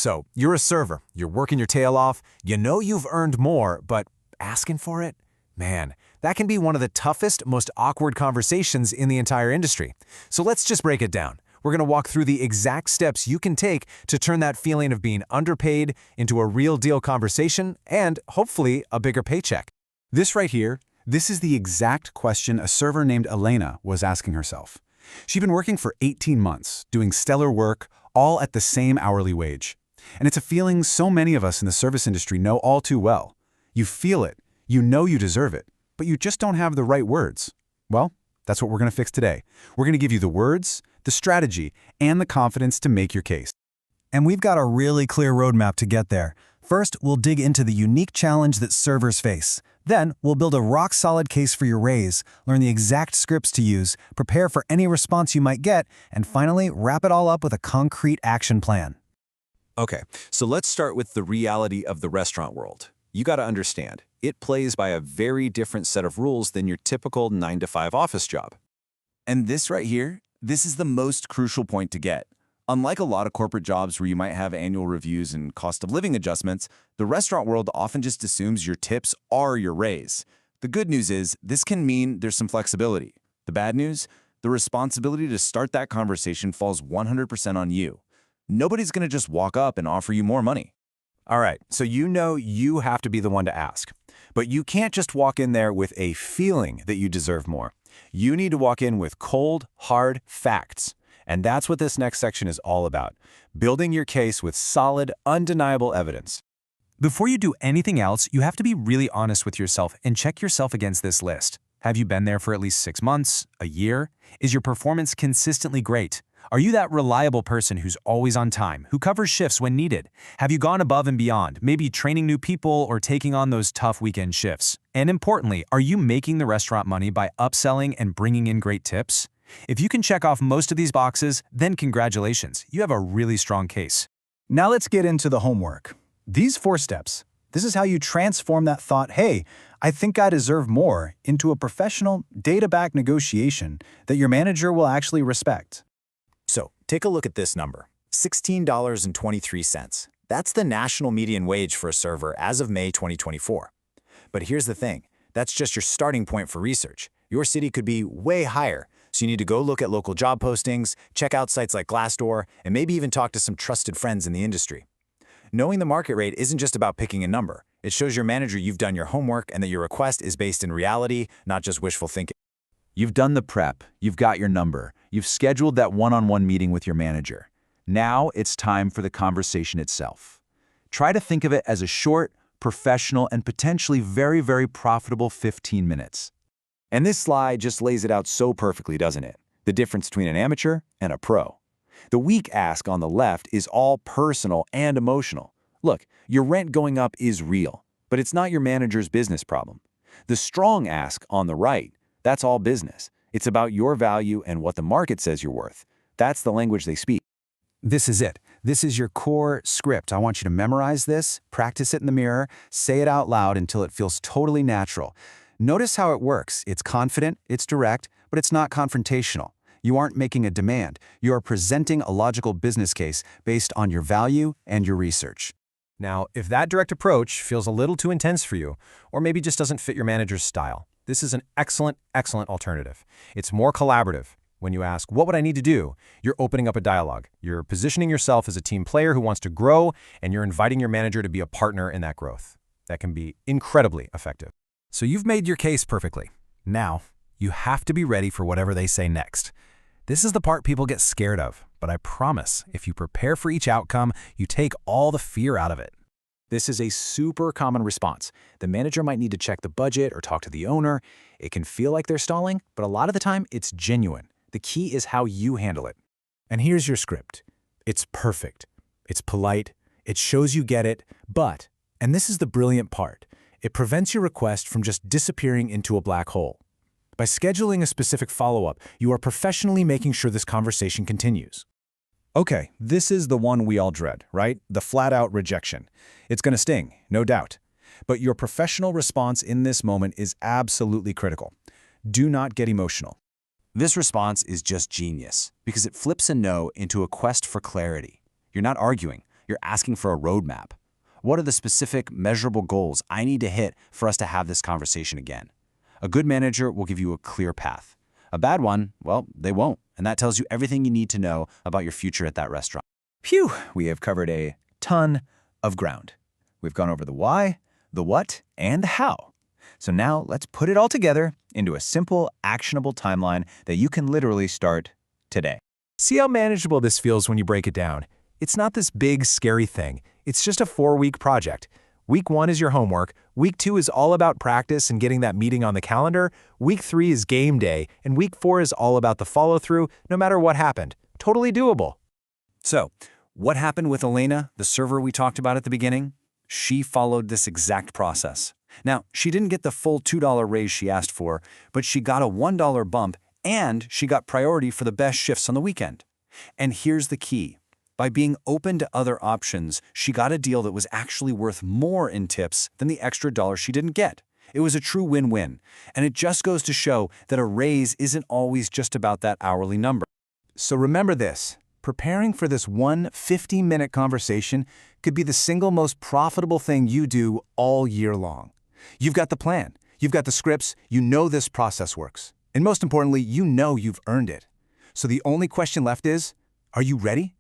So, you're a server, you're working your tail off, you know you've earned more, but asking for it? Man, that can be one of the toughest, most awkward conversations in the entire industry. So let's just break it down. We're going to walk through the exact steps you can take to turn that feeling of being underpaid into a real deal conversation and, hopefully, a bigger paycheck. This right here, this is the exact question a server named Elena was asking herself. She'd been working for 18 months, doing stellar work, all at the same hourly wage. And it's a feeling so many of us in the service industry know all too well. You feel it, you know you deserve it, but you just don't have the right words. Well, that's what we're going to fix today. We're going to give you the words, the strategy, and the confidence to make your case. And we've got a really clear roadmap to get there. First, we'll dig into the unique challenge that servers face. Then, we'll build a rock-solid case for your raise, learn the exact scripts to use, prepare for any response you might get, and finally, wrap it all up with a concrete action plan. Okay, so let's start with the reality of the restaurant world. You got to understand, it plays by a very different set of rules than your typical 9-to-5 office job. And this right here, this is the most crucial point to get. Unlike a lot of corporate jobs where you might have annual reviews and cost of living adjustments, the restaurant world often just assumes your tips are your raise. The good news is, this can mean there's some flexibility. The bad news, the responsibility to start that conversation falls 100% on you. Nobody's going to just walk up and offer you more money. All right, so you know you have to be the one to ask. But you can't just walk in there with a feeling that you deserve more. You need to walk in with cold, hard facts. And that's what this next section is all about, building your case with solid, undeniable evidence. Before you do anything else, you have to be really honest with yourself and check yourself against this list. Have you been there for at least 6 months, a year? Is your performance consistently great? Are you that reliable person who's always on time, who covers shifts when needed? Have you gone above and beyond, maybe training new people or taking on those tough weekend shifts? And importantly, are you making the restaurant money by upselling and bringing in great tips? If you can check off most of these boxes, then congratulations, you have a really strong case. Now let's get into the homework. These 4 steps. This is how you transform that thought, hey, I think I deserve more, into a professional, data-backed negotiation that your manager will actually respect. So, take a look at this number, $16.23. That's the national median wage for a server as of May 2024. But here's the thing, that's just your starting point for research. Your city could be way higher, so you need to go look at local job postings, check out sites like Glassdoor, and maybe even talk to some trusted friends in the industry. Knowing the market rate isn't just about picking a number. It shows your manager you've done your homework and that your request is based in reality, not just wishful thinking. You've done the prep, you've got your number, you've scheduled that one-on-one meeting with your manager. Now it's time for the conversation itself. Try to think of it as a short, professional, and potentially very, very profitable 15 minutes. And this slide just lays it out so perfectly, doesn't it? The difference between an amateur and a pro. The weak ask on the left is all personal and emotional. Look, your rent going up is real, but it's not your manager's business problem. The strong ask on the right, that's all business. It's about your value and what the market says you're worth. That's the language they speak. This is it. This is your core script. I want you to memorize this, practice it in the mirror, say it out loud until it feels totally natural. Notice how it works. It's confident, it's direct, but it's not confrontational. You aren't making a demand. You are presenting a logical business case based on your value and your research. Now, if that direct approach feels a little too intense for you, or maybe just doesn't fit your manager's style, this is an excellent, excellent alternative. It's more collaborative. When you ask, what would I need to do? You're opening up a dialogue. You're positioning yourself as a team player who wants to grow, and you're inviting your manager to be a partner in that growth. That can be incredibly effective. So you've made your case perfectly. Now, you have to be ready for whatever they say next. This is the part people get scared of, but I promise, if you prepare for each outcome, you take all the fear out of it. This is a super common response. The manager might need to check the budget or talk to the owner. It can feel like they're stalling, but a lot of the time, it's genuine. The key is how you handle it. And here's your script. It's perfect. It's polite. It shows you get it, but, and this is the brilliant part, it prevents your request from just disappearing into a black hole. By scheduling a specific follow-up, you are professionally making sure this conversation continues. Okay, this is the one we all dread, right? The flat-out rejection. It's going to sting, no doubt. But your professional response in this moment is absolutely critical. Do not get emotional. This response is just genius because it flips a no into a quest for clarity. You're not arguing. You're asking for a roadmap. What are the specific, measurable goals I need to hit for us to have this conversation again? A good manager will give you a clear path. A bad one, well, they won't. And that tells you everything you need to know about your future at that restaurant. Phew, we have covered a ton of ground. We've gone over the why, the what, and the how. So now let's put it all together into a simple, actionable timeline that you can literally start today. See how manageable this feels when you break it down. It's not this big, scary thing. It's just a 4-week project. Week 1 is your homework, Week 2 is all about practice and getting that meeting on the calendar, Week 3 is game day, and Week 4 is all about the follow-through, no matter what happened. Totally doable. So, what happened with Elena, the server we talked about at the beginning? She followed this exact process. Now, she didn't get the full $2 raise she asked for, but she got a $1 bump and she got priority for the best shifts on the weekend. And here's the key. By being open to other options, she got a deal that was actually worth more in tips than the extra dollar she didn't get. It was a true win-win. And it just goes to show that a raise isn't always just about that hourly number. So remember this. Preparing for this one 50-minute conversation could be the single most profitable thing you do all year long. You've got the plan, you've got the scripts, you know this process works. And most importantly, you know you've earned it. So the only question left is, are you ready?